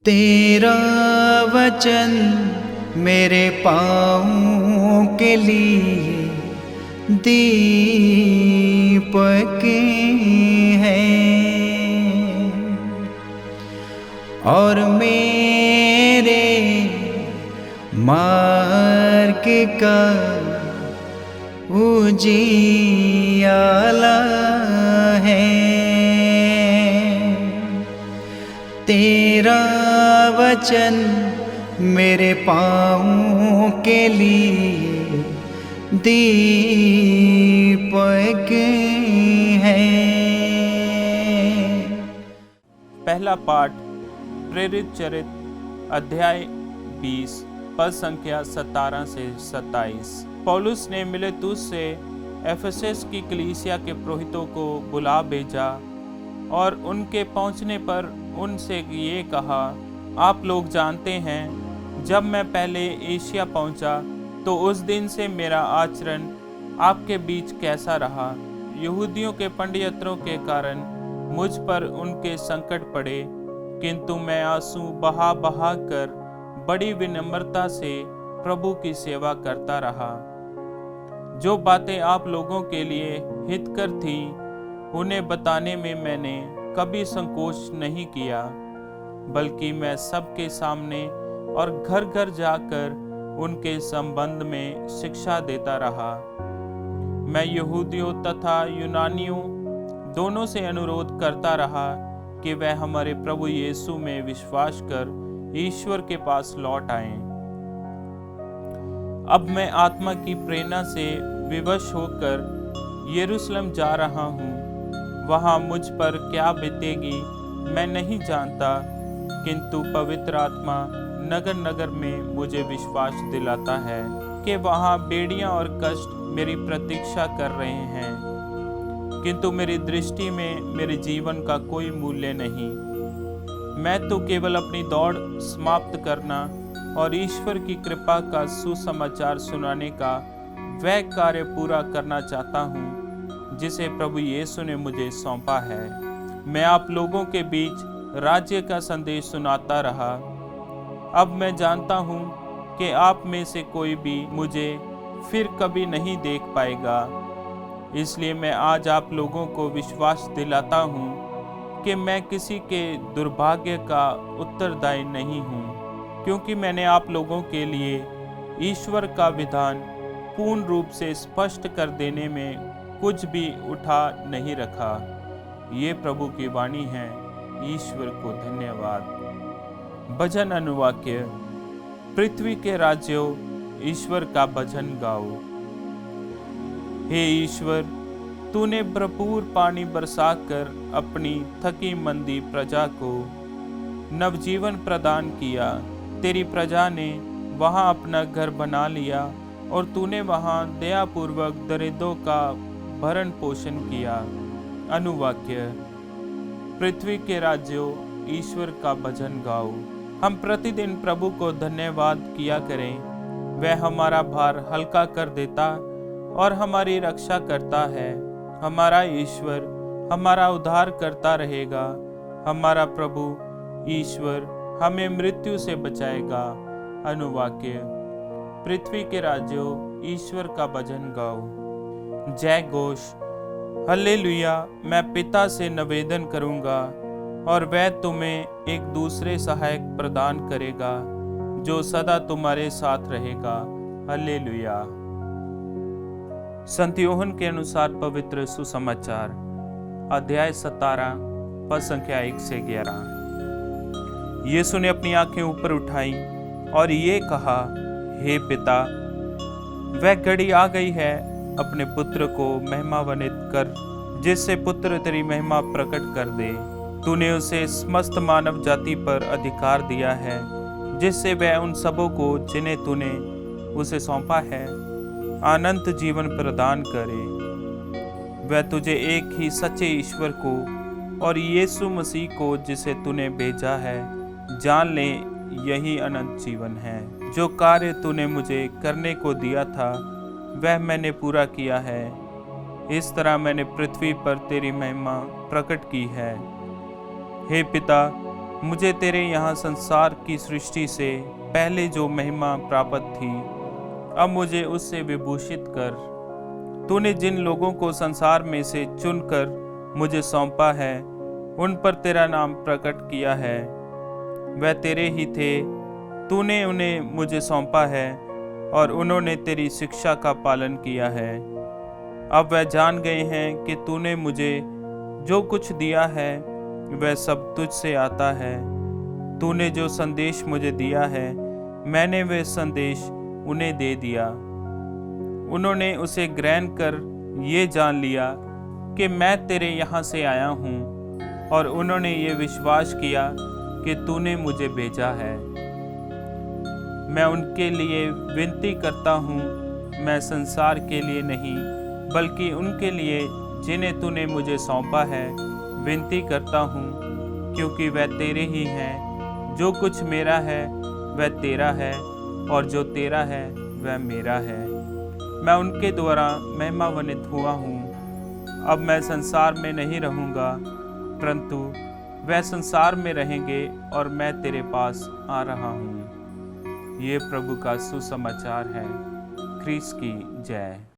तेरा वचन मेरे पाँव के लिए दीपक है और मेरे मार्ग का उजियाला है। तेरा वचन मेरे पाँव के लिए दीपक है। पहला पाठ प्रेरित चरित अध्याय 20 पद संख्या 17 से 27। पौलुस ने मिलेतुस से एफेसस की कलीसिया के पुरोहितों को बुला भेजा और उनके पहुंचने पर उनसे ये कहा, आप लोग जानते हैं जब मैं पहले एशिया पहुंचा तो उस दिन से मेरा आचरण आपके बीच कैसा रहा। यहूदियों के पंडितों के कारण मुझ पर उनके संकट पड़े, किंतु मैं आंसू बहा बहा कर बड़ी विनम्रता से प्रभु की सेवा करता रहा। जो बातें आप लोगों के लिए हितकर थी उन्हें बताने में मैंने कभी संकोच नहीं किया, बल्कि मैं सबके सामने और घर घर जाकर उनके संबंध में शिक्षा देता रहा। मैं यहूदियों तथा यूनानियों दोनों से अनुरोध करता रहा कि वह हमारे प्रभु यीशु में विश्वास कर ईश्वर के पास लौट आएं। अब मैं आत्मा की प्रेरणा से विवश होकर यरूशलेम जा रहा हूँ। वहाँ मुझ पर क्या बीतेगी मैं नहीं जानता, किंतु पवित्र आत्मा नगर नगर में मुझे विश्वास दिलाता है कि वहाँ बेड़ियाँ और कष्ट मेरी प्रतीक्षा कर रहे हैं, किंतु मेरी दृष्टि में मेरे जीवन का कोई मूल्य नहीं। मैं तो केवल अपनी दौड़ समाप्त करना और ईश्वर की कृपा का सुसमाचार सुनाने का वह कार्य पूरा करना चाहता हूँ जिसे प्रभु यीशु ने मुझे सौंपा है। मैं आप लोगों के बीच राज्य का संदेश सुनाता रहा। अब मैं जानता हूँ कि आप में से कोई भी मुझे फिर कभी नहीं देख पाएगा, इसलिए मैं आज आप लोगों को विश्वास दिलाता हूँ कि मैं किसी के दुर्भाग्य का उत्तरदायी नहीं हूँ, क्योंकि मैंने आप लोगों के लिए ईश्वर का विधान पूर्ण रूप से स्पष्ट कर देने में कुछ भी उठा नहीं रखा। ये प्रभु की वाणी है। ईश्वर को धन्यवाद। भजन अनुवाक्य। पृथ्वी के राज्यों ईश्वर का भजन गाओ। हे ईश्वर, तूने भरपूर पानी बरसाकर अपनी थकी मंदी प्रजा को नवजीवन प्रदान किया। तेरी प्रजा ने वहां अपना घर बना लिया और तूने वहां दयापूर्वक दरिद्रों का भरण पोषण किया। अनुवाक्य। पृथ्वी के राज्यों ईश्वर का भजन गाओ। हम प्रतिदिन प्रभु को धन्यवाद किया करें। वह हमारा भार हल्का कर देता और हमारी रक्षा करता है। हमारा ईश्वर हमारा उद्धार करता रहेगा। हमारा प्रभु ईश्वर हमें मृत्यु से बचाएगा। अनुवाक्य। पृथ्वी के राज्यों ईश्वर का भजन गाओ। जय घोष। हल्लेलुया। मैं पिता से निवेदन करूंगा और वह तुम्हें एक दूसरे सहायक प्रदान करेगा जो सदा तुम्हारे साथ रहेगा। हल्लेलुया। संत यूहन्ना के अनुसार पवित्र सुसमाचार अध्याय 17 पद संख्या 1 से 11। यीशु ने अपनी आंखें ऊपर उठाई और ये कहा, हे पिता, वह घड़ी आ गई है, अपने पुत्र को महिमान्वित कर, जिससे पुत्र तेरी महिमा प्रकट कर दे। तूने उसे समस्त मानव जाति पर अधिकार दिया है, जिससे वह उन सबों को जिन्हें तूने उसे सौंपा है अनंत जीवन प्रदान करे। वह तुझे एक ही सच्चे ईश्वर को और यीशु मसीह को जिसे तूने भेजा है जान ले। यही अनंत जीवन है। जो कार्य तूने मुझे करने को दिया था वह मैंने पूरा किया है। इस तरह मैंने पृथ्वी पर तेरी महिमा प्रकट की है। हे पिता, मुझे तेरे यहाँ संसार की सृष्टि से पहले जो महिमा प्राप्त थी, अब मुझे उससे विभूषित कर। तूने जिन लोगों को संसार में से चुनकर मुझे सौंपा है, उन पर तेरा नाम प्रकट किया है। वह तेरे ही थे, तूने उन्हें मुझे सौंपा है और उन्होंने तेरी शिक्षा का पालन किया है। अब वह जान गए हैं कि तूने मुझे जो कुछ दिया है वह सब तुझ से आता है। तूने जो संदेश मुझे दिया है, मैंने वह संदेश उन्हें दे दिया। उन्होंने उसे ग्रहण कर ये जान लिया कि मैं तेरे यहाँ से आया हूँ, और उन्होंने ये विश्वास किया कि तूने मुझे भेजा है। मैं उनके लिए विनती करता हूँ, मैं संसार के लिए नहीं बल्कि उनके लिए जिन्हें तूने मुझे सौंपा है विनती करता हूँ, क्योंकि वह तेरे ही हैं। जो कुछ मेरा है वह तेरा है, और जो तेरा है वह मेरा है। मैं उनके द्वारा महिमान्वित हुआ हूँ। अब मैं संसार में नहीं रहूँगा, परंतु वह संसार में रहेंगे और मैं तेरे पास आ रहा हूँ। ये प्रभु का सुसमाचार है। ख्रीस्त की जय।